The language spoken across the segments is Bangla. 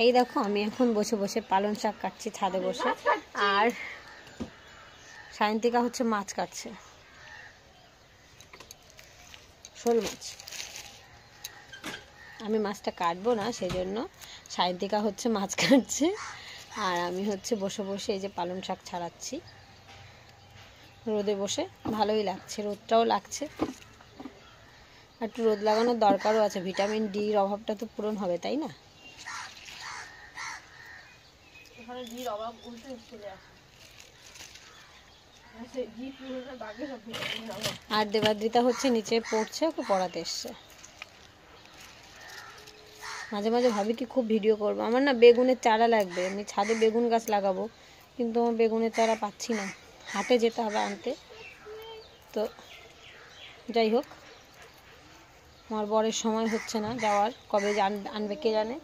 এই দেখো আমি এখন বসে বসে পালং শাক কাটছি ছাদে বসে, আর সায়ন্তিকা হচ্ছে মাছ কাটছে, শোল মাছ। আমি মাছটা কাটবো না, সেই জন্য সায়ন্তিকা হচ্ছে মাছ কাটছে, আর আমি হচ্ছে বসে বসে এই যে পালং শাক ছাড়াচ্ছি রোদে বসে। ভালোই লাগছে, রোদটাও লাগছে, একটু রোদ লাগানোর দরকারও আছে, ভিটামিন ডির অভাবটা তো পূরণ হবে, তাই না? আর দেবাদ্রিতা হচ্ছে নিচে পড়ছে, ওকে পড়াতে এসছে। মাঝে মাঝে ভাবি কি খুব ভিডিও করবো, আমার না বেগুনের চারা লাগবে, আমি ছাদে বেগুন গাছ লাগাবো, কিন্তু আমার বেগুনের চারা পাচ্ছি না, হাটে যেতে হবে আনতে। তো যাই হোক, আমার বরের সময় হচ্ছে না যাওয়ার, কবে আনবে কে জানে।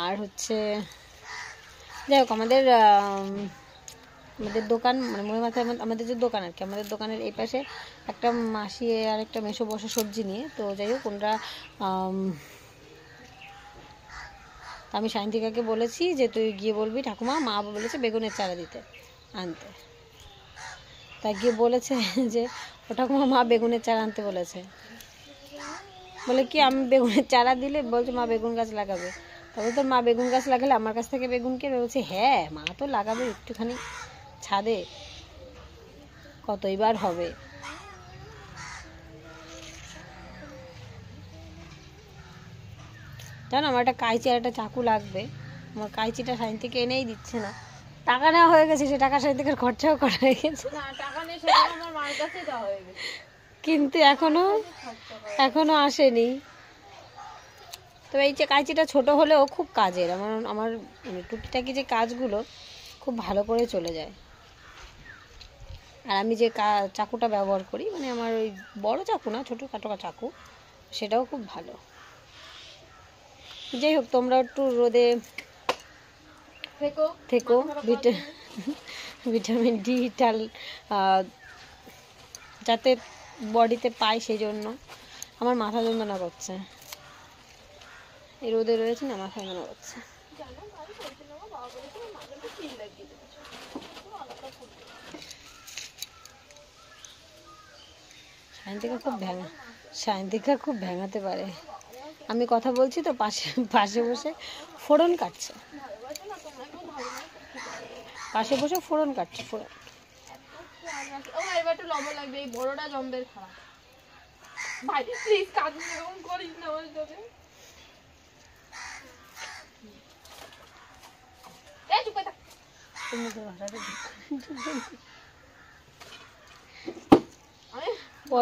আর হচ্ছে যাই হোক, আমাদের দোকান মানে মনে মাথায় আমাদের যে দোকান আর কি, আমাদের দোকানের এই পাশে একটা মাসি আর একটা মেসো বসে সবজি নিয়ে। তো যাই হোক, ওনারা আমি সায়ন্তিকাকে বলেছি যে তুই গিয়ে বলবি ঠাকুমা, মা বলেছে বেগুনের চারা দিতে আনতে, তাই গিয়ে বলেছে যে ও ঠাকুমা মা বেগুনের চারা আনতে বলেছে। বলে কি আমি বেগুনের চারা দিলে, বলছে মা বেগুন গাছ লাগাবে। তবে তোর মা বেগুন গাছ লাগালে আমার কাছ থেকে বেগুন কে? বলছে হ্যাঁ মা তো লাগাবে একটুখানি ছাদে, কতইবার হবে। জানো আমার একটা কাঁচি আর একটা চাকু লাগবে, আমার কাঁচিটা সাইন থেকে এনেই দিচ্ছে না, টাকা নেওয়া হয়ে গেছে, সে টাকা সাইন থেকে খরচাও করা হয়ে গেছে, কিন্তু এখনো আসেনি। তবে এই যে কাঁচিটা ছোট হলেও খুব কাজের, আমার মানে টুকিটাকি যে কাজগুলো খুব ভালো করে চলে যায়। আর আমি যে চাকুটা ব্যবহার করি, মানে আমার ওই বড় চাকু না, ছোটো খাটো চাকু, সেটাও খুব ভালো। যাই হোক, তোমরা একটু রোদে থেকো, ভিটামিন ডিটা যাতে বডিতে পায়, সেই জন্য। আমার মাথা যন্ত্রণা করছে, এই রোদে রয়েছে না, মাথা যন্ত্রণা করছে। সায়ন্তিকা খুব ভেঙাতে পারে। আমি কথা বলছি তো পাশে বসে ফোড়ন কাটছে, পাশে বসে ফোড়ন কাটছে। ফোড়ন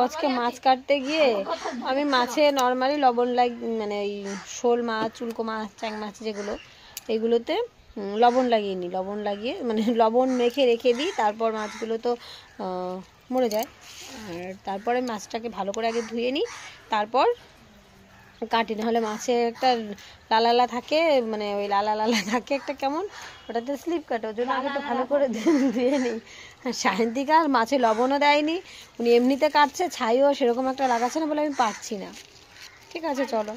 আজকে মাছ কাটতে গিয়ে আমি মাছে নর্মালি লবণ মানে এই শোল মাছ, চুলকো মাছ, চ্যাং মাছ যেগুলো, এইগুলোতে লবণ লাগিয়ে নিই, লবণ লাগিয়ে মানে লবণ মেখে রেখে দিই, তারপর মাছগুলো তো মরে যায়। আর তারপরে মাছটাকে ভালো করে আগে ধুয়ে নিই, তারপর কাটি, নাহলে মাছে একটা লালা থাকে, মানে ওই লালা থাকে একটা কেমন, ওটাতে স্লিপ কাটে, ওই জন্য আগে একটু ভালো করে ধুয়ে নিই। সায়ন্তিকা আর মাছে লবণও দেয়নি, উনি এমনিতে কাটছে, ছাইও সেরকম একটা লাগাচ্ছে না বলে আমি পারছি না। ঠিক আছে চলো,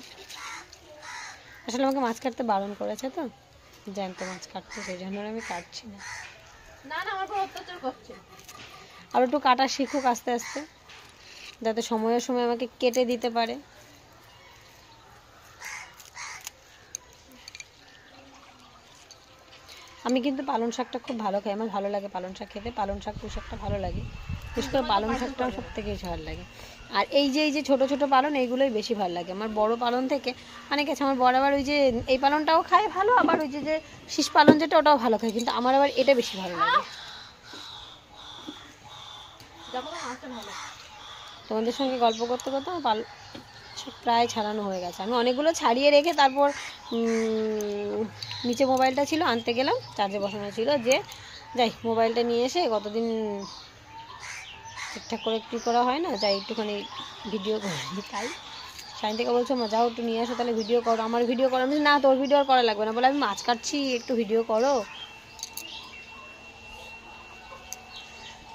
আসলে আমাকে মাছ কাটতে বারণ করেছে, তো জ্যান্ত মাছ কাটতে, সেই জন্য আমি কাটছি না। আর একটু কাটা শিখুক আস্তে আস্তে, যাতে সময়ের সময় আমাকে কেটে দিতে পারে। আমি কিন্তু পালং শাকটা খুব ভালো খাই, আমার ভালো লাগে পালং শাক খেতে, পালং শাক পুঁই শাকটা ভালো লাগে, বিশেষ করে পালং শাকটা সব থেকে বেশি ভালো লাগে। আর এই যে ছোটো ছোটো পালং, এইগুলোই বেশি ভালো লাগে আমার বড় পালং থেকে। অনেক আছে, আমার বড় আবার ওই যে এই পালংটাও খায় ভালো, আবার ওই যে শীষ পালং যেটা, ওটাও ভালো খায়, কিন্তু আমার আবার এটা বেশি ভালো লাগে। তোমাদের সঙ্গে গল্প করতে করতে আমার প্রায় ছাড়ানো হয়ে গেছে। আমি অনেকগুলো ছাড়িয়ে রেখে তারপর নিচে মোবাইলটা ছিল, আনতে গেলাম, চার্জে বসানো ছিল, যে যাই মোবাইলটা নিয়ে এসে কতদিন ঠিকঠাক করে একটু করা হয় না, যাই একটুখানি ভিডিও করি। তাই সায়ন্তিকা বলছো মা যাও একটু নিয়ে আসো, তাহলে ভিডিও করো, আমার ভিডিও করো। আমি না, তোর ভিডিও আর করা লাগবে না, বলে আমি মাছ কাটছি, একটু ভিডিও করো।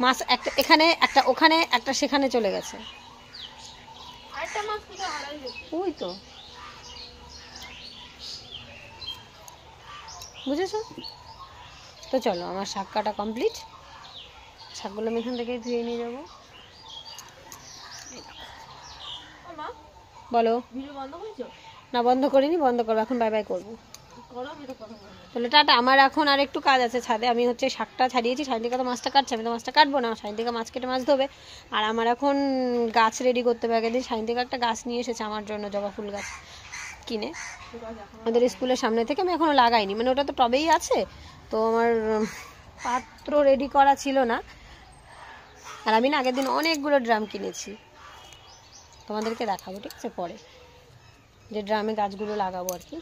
মাছ একটা এখানে, একটা ওখানে, একটা সেখানে চলে গেছে, ওই তো বুঝেছো? তো চলো, আমার শাক কাটা কমপ্লিট। শাকগুলো আমি এখান থেকে ধুয়ে নিয়ে যাবো। বলো। না, বন্ধ করিনি, বন্ধ করবো এখন, বাই বাই করবো। তাহলে টাটা। আমার এখন আর একটু কাজ আছে ছাদে। আমি হচ্ছে শাকটা ছাড়িয়েছি, সাইনদিকা তো মাছটা কাটছে, আমি তো মাছটা কাটবো না, সাইনদিকা মাছ কেটে মাছ ধোবে। আর আমার এখন গাছ রেডি করতে হবে। আগের দিন সাইনদিকা একটা গাছ নিয়ে এসেছে আমার জন্য, জবা ফুল গাছ কিনে আমাদের স্কুলের সামনে থেকে। আমি এখনও লাগাইনি, মানে ওটা তো টবেই আছে, তো আমার পাত্র রেডি করা ছিল না। আর আমি না আগের দিন অনেকগুলো ড্রাম কিনেছি, তোমাদেরকে দেখাবো ঠিক আছে পরে, যে ড্রামে গাছগুলো লাগাবো আর কি।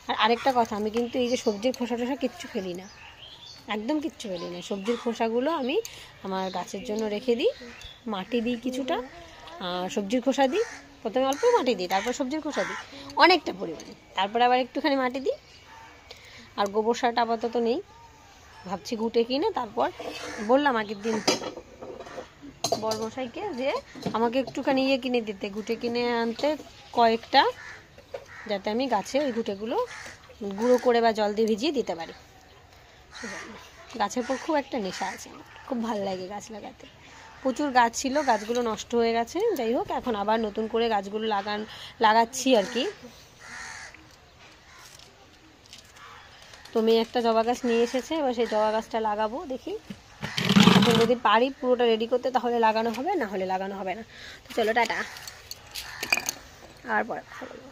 আর আরেকটা কথা, আমি কিন্তু এই যে সবজির খোসা টোসা কিচ্ছু ফেলি না, একদম কিচ্ছু ফেলি না। সবজির খোসাগুলো আমি আমার গাছের জন্য রেখে দিই, মাটি দিই কিছুটা, সবজির খোসা দিই, প্রথমে অল্প মাটি দিই, তারপর সবজির খোসা দিই অনেকটা পরিমাণে, তারপরে আবার একটুখানি মাটি দিই। আর গোবর সারটা আপাতত নেই, ভাবছি ঘুটে কিনে। তারপর বললাম আগের দিন বড়মশাইকে যে আমাকে একটুখানি কিনে দিতে, ঘুটে কিনে আনতে কয়েকটা, যাতে আমি গাছে ওই ঘুটেগুলো গুঁড়ো করে বা জল দিয়ে ভিজিয়ে দিতে পারি। গাছের পর খুব একটা নেশা আছে আমার, খুব ভালো লাগে গাছ লাগাতে। প্রচুর গাছ ছিল, গাছগুলো নষ্ট হয়ে গেছে, যাই হোক এখন আবার নতুন করে গাছগুলো লাগাচ্ছি আর কি। তো মেয়ে একটা জবা গাছ নিয়ে এসেছে, এবার সেই জবা গাছটা লাগাবো, দেখি এখন যদি পারি পুরোটা রেডি করতে তাহলে লাগানো হবে, না হলে লাগানো হবে না। তো চলো টাটা, আর পরে কথা বলবো।